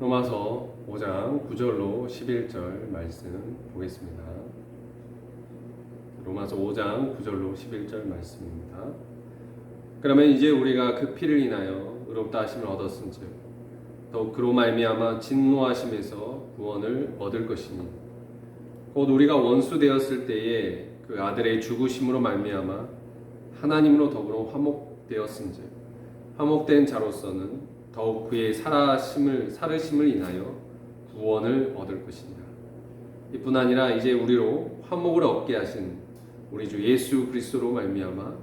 로마서 5장 9절로 11절 말씀 보겠습니다. 로마서 5장 9절로 11절 말씀입니다. 그러면 이제 우리가 그 피를 인하여 의롭다 하심을 얻었은즉 더욱 그로 말미암아 진노하심에서 구원을 얻을 것이니 곧 우리가 원수 되었을 때에 그 아들의 죽으심으로 말미암아 하나님으로 더불어 화목되었은즉 화목된 자로서는 더욱 그의 살으심을 인하여 구원을 얻을 것이니라. 이뿐 아니라 이제 우리로 화목을 얻게 하신 우리 주 예수 그리스도로 말미암아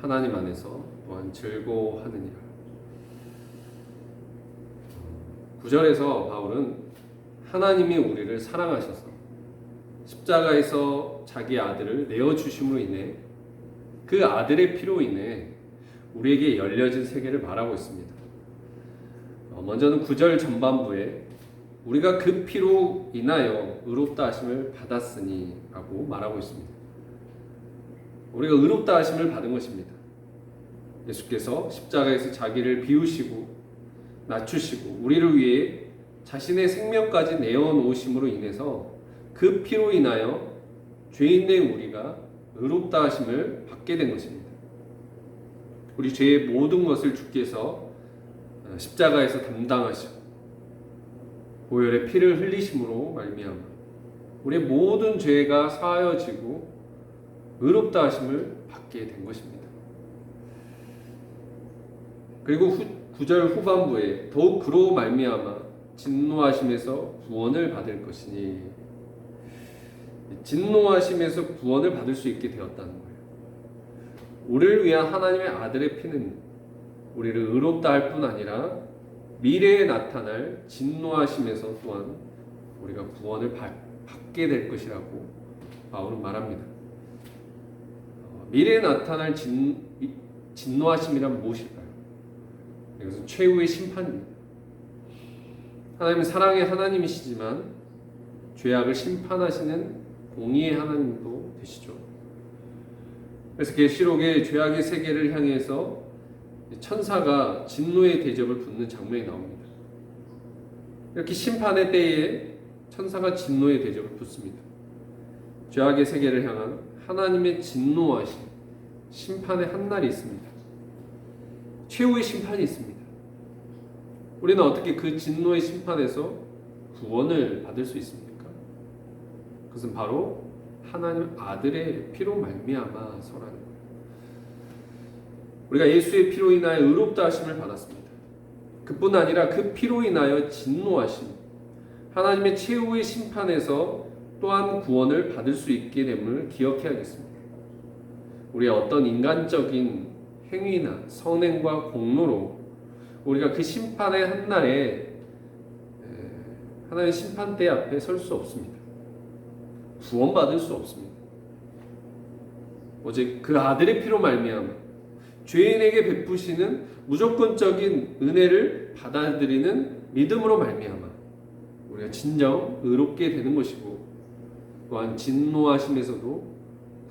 하나님 안에서 또한 즐거워하느니라. 9절에서 바울은 하나님이 우리를 사랑하셔서 십자가에서 자기 아들을 내어주심으로 인해 그 아들의 피로 인해 우리에게 열려진 세계를 말하고 있습니다. 먼저는 9절 전반부에 우리가 그 피로 인하여 의롭다 하심을 받았으니 라고 말하고 있습니다. 우리가 의롭다 하심을 받은 것입니다. 예수께서 십자가에서 자기를 비우시고 낮추시고 우리를 위해 자신의 생명까지 내어놓으심으로 인해서 그 피로 인하여 죄인된 우리가 의롭다 하심을 받게 된 것입니다. 우리 죄의 모든 것을 주께서 십자가에서 담당하시고 보혈의 피를 흘리심으로 말미암아 우리의 모든 죄가 사하여지고 의롭다 하심을 받게 된 것입니다. 그리고 9절 후반부에 더욱 그로 말미암아 진노하심에서 구원을 받을 것이니 진노하심에서 구원을 받을 수 있게 되었다는 거예요. 우리를 위한 하나님의 아들의 피는 우리를 의롭다 할 뿐 아니라 미래에 나타날 진노하심에서 또한 우리가 구원을 받게 될 것이라고 바울은 말합니다. 미래에 나타날 진노하심이란 무엇일까요? 이것은 최후의 심판입니다. 하나님은 사랑의 하나님이시지만 죄악을 심판하시는 공의의 하나님도 되시죠. 그래서 계시록의 죄악의 세계를 향해서 천사가 진노의 대접을 붙는 장면이 나옵니다. 이렇게 심판의 때에 천사가 진노의 대접을 붙습니다. 죄악의 세계를 향한 하나님의 진노하심, 심판의 한날이 있습니다. 최후의 심판이 있습니다. 우리는 어떻게 그 진노의 심판에서 구원을 받을 수 있습니까? 그것은 바로 하나님 아들의 피로 말미암아서라는 거예요. 우리가 예수의 피로 인하여 의롭다 하심을 받았습니다. 그뿐 아니라 그 피로 인하여 진노하심, 하나님의 최후의 심판에서 또한 구원을 받을 수 있게 됨을 기억해야겠습니다. 우리의 어떤 인간적인 행위나 선행과 공로로 우리가 그 심판의 한날에 하나님의 심판대 앞에 설 수 없습니다. 구원받을 수 없습니다. 오직 그 아들의 피로 말미암아 죄인에게 베푸시는 무조건적인 은혜를 받아들이는 믿음으로 말미암아 우리가 진정 의롭게 되는 것이고 또한 진노하심에서도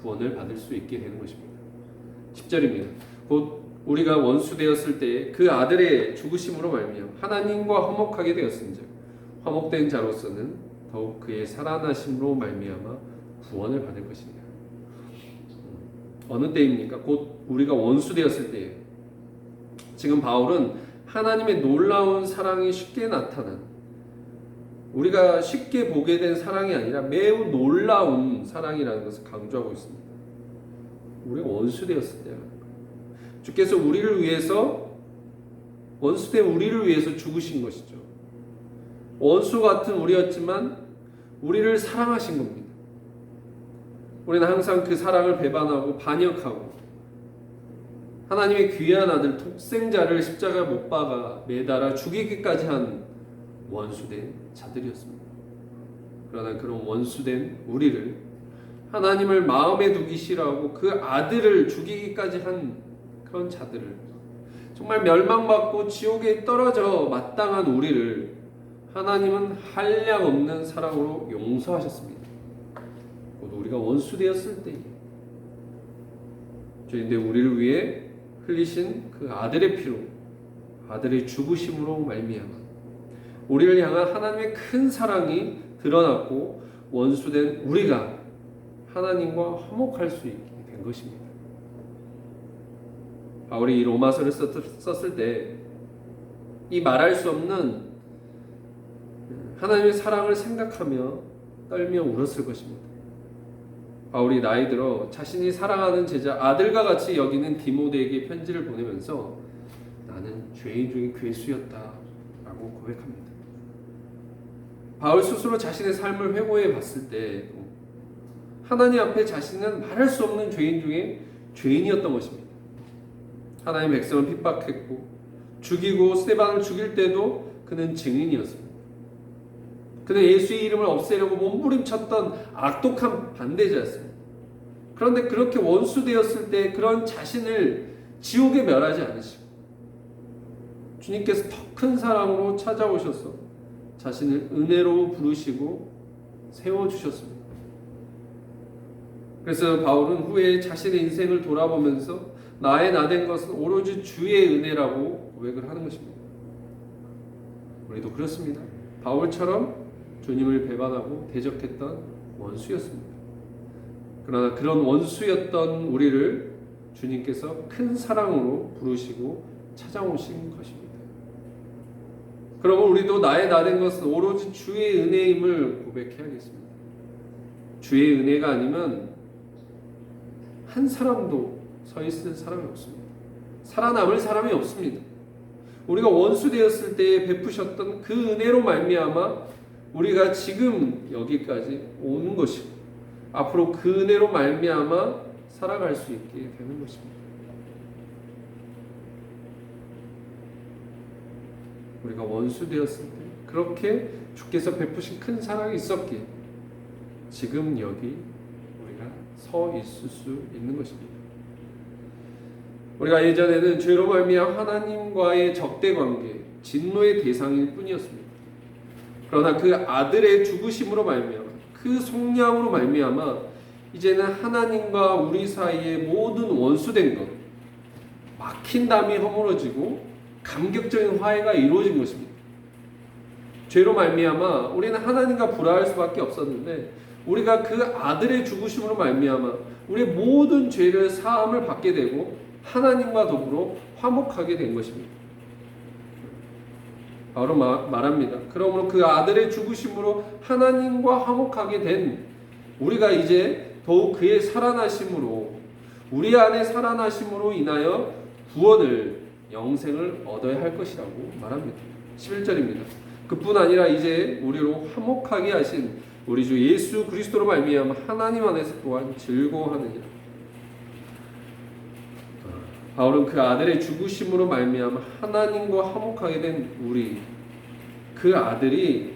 구원을 받을 수 있게 되는 것입니다. 10절입니다. 곧 우리가 원수 되었을 때에 그 아들의 죽으심으로 말미암아 하나님과 화목하게 되었은즉 화목된 자로서는 더욱 그의 살아나심으로 말미암아 구원을 받을 것입니다. 어느 때입니까? 곧 우리가 원수 되었을 때에 지금 바울은 하나님의 놀라운 사랑이 쉽게 나타난 우리가 쉽게 보게 된 사랑이 아니라 매우 놀라운 사랑이라는 것을 강조하고 있습니다. 우리가 원수 되었을 때 주께서 우리를 위해서 원수된 우리를 위해서 죽으신 것이죠. 원수 같은 우리였지만 우리를 사랑하신 겁니다. 우리는 항상 그 사랑을 배반하고 반역하고 하나님의 귀한 아들 독생자를 십자가 못 박아 매달아 죽이기까지 한 원수된 자들이었습니다. 그러나 그런 원수된 우리를 하나님을 마음에 두기 싫어하고 그 아들을 죽이기까지 한 그런 자들을 정말 멸망받고 지옥에 떨어져 마땅한 우리를 하나님은 한량없는 사랑으로 용서하셨습니다. 곧 우리가 원수 되었을 때에 죄인된 우리를 위해 흘리신 그 아들의 피로 아들의 죽으심으로 말미암아 우리를 향한 하나님의 큰 사랑이 드러났고 원수된 우리가 하나님과 화목할 수 있게 된 것입니다. 바울이 이 로마서를 썼을 때 이 말할 수 없는 하나님의 사랑을 생각하며 떨며 울었을 것입니다. 바울이 나이 들어 자신이 사랑하는 제자 아들과 같이 여기는 디모데에게 편지를 보내면서 나는 죄인 중에 괴수였다라고 고백합니다. 바울 스스로 자신의 삶을 회고해 봤을 때 하나님 앞에 자신은 말할 수 없는 죄인 중에 죄인이었던 것입니다. 하나님 백성을 핍박했고 죽이고 스데반을 죽일 때도 그는 증인이었습니다. 그는 예수의 이름을 없애려고 몸부림쳤던 악독한 반대자였습니다. 그런데 그렇게 원수되었을 때 그런 자신을 지옥에 멸하지 않으시고 주님께서 더 큰 사랑으로 찾아오셔서 자신을 은혜로 부르시고 세워주셨습니다. 그래서 바울은 후에 자신의 인생을 돌아보면서 나의 나된 것은 오로지 주의 은혜라고 고백을 하는 것입니다. 우리도 그렇습니다. 바울처럼 주님을 배반하고 대적했던 원수였습니다. 그러나 그런 원수였던 우리를 주님께서 큰 사랑으로 부르시고 찾아오신 것입니다. 그러면 우리도 나의 나된 것은 오로지 주의 은혜임을 고백해야겠습니다. 주의 은혜가 아니면 한 사람도 서 있을 사람이 없습니다. 살아남을 사람이 없습니다. 우리가 원수 되었을 때 베푸셨던 그 은혜로 말미암아 우리가 지금 여기까지 오는 것이고 앞으로 그 은혜로 말미암아 살아갈 수 있게 되는 것입니다. 우리가 원수 되었을 때 그렇게 주께서 베푸신 큰 사랑이 있었기에 지금 여기 우리가 서 있을 수 있는 것입니다. 우리가 예전에는 죄로 말미암아 하나님과의 적대 관계, 진노의 대상일 뿐이었습니다. 그러나 그 아들의 죽으심으로 말미암아 그 속량으로 말미암아 이제는 하나님과 우리 사이의 모든 원수된 것, 막힌 담이 허물어지고 감격적인 화해가 이루어진 것입니다. 죄로 말미암아 우리는 하나님과 불화할 수밖에 없었는데 우리가 그 아들의 죽으심으로 말미암아 우리의 모든 죄를 사함을 받게 되고 하나님과 더불어 화목하게 된 것입니다. 바로 말합니다. 그러므로 그 아들의 죽으심으로 하나님과 화목하게 된 우리가 이제 더욱 그의 살아나심으로 우리 안에 살아나심으로 인하여 구원을 영생을 얻어야 할 것이라고 말합니다. 11절입니다. 그뿐 아니라 이제 우리로 화목하게 하신 우리 주 예수 그리스도로 말미암아 하나님 안에서 또한 즐거워하느니라. 바울은 그 아들의 죽으심으로 말미암아 하나님과 화목하게 된 우리, 그 아들이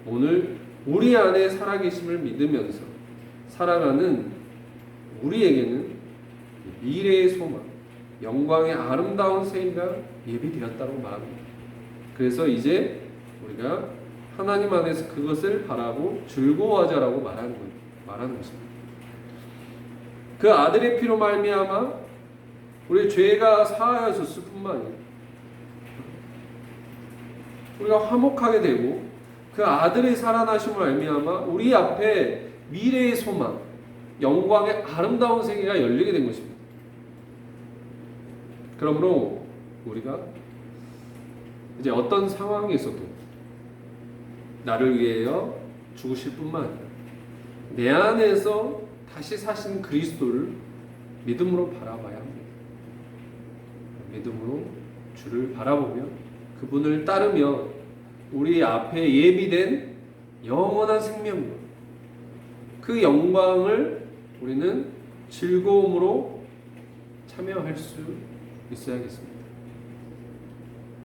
오늘 우리 안에 살아계심을 믿으면서 살아가는 우리에게는 미래의 소망, 영광의 아름다운 세계가 예비되었다고 말합니다. 그래서 이제 우리가 하나님 안에서 그것을 바라고 즐거워하자라고 말하는 것입니다. 그 아들의 피로 말미암아 우리의 죄가 사하여졌을 뿐만 아니라 우리가 화목하게 되고 그 아들의 살아나심을 말미암아 우리 앞에 미래의 소망, 영광의 아름다운 세계가 열리게 된 것입니다. 그러므로 우리가 이제 어떤 상황에서도 나를 위하여 죽으실 뿐만 아니라 내 안에서 다시 사신 그리스도를 믿음으로 바라봐야 합니다. 믿음으로 주를 바라보며 그분을 따르며 우리 앞에 예비된 영원한 생명과 그 영광을 우리는 즐거움으로 참여할 수 있어야겠습니다.